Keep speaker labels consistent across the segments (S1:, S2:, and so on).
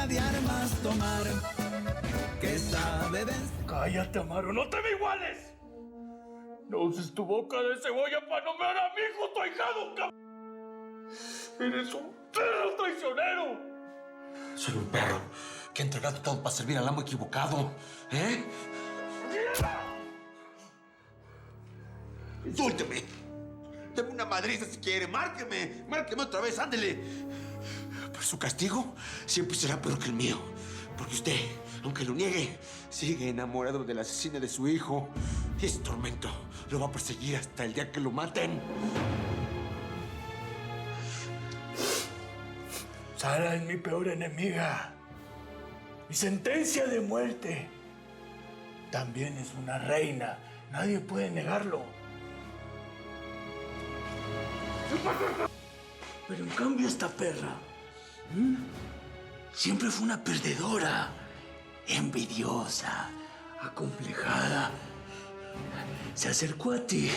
S1: de armas tomar, que sabe vencer.
S2: Cállate, Amaro, no te me iguales. No uses tu boca de cebolla para nombrar a mi hijo tu ahijado, cabrón. Eres un perro traicionero.
S3: Soy un perro que ha entregado todo para servir al amo equivocado, ¿eh? ¡Insúlteme! Deme una madriza si quiere, márqueme otra vez, ándele. Pero su castigo siempre será peor que el mío, porque usted, aunque lo niegue, sigue enamorado de la asesina de su hijo. Y ese tormento lo va a perseguir hasta el día que lo maten.
S2: Sara es mi peor enemiga. Mi sentencia de muerte. También es una reina. Nadie puede negarlo. Pero en cambio esta perra siempre fue una perdedora, envidiosa, acomplejada. Se acercó a ti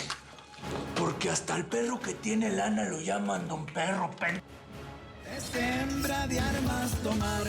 S2: porque hasta el perro que tiene lana lo llaman don perro.
S1: Es hembra de armas tomar.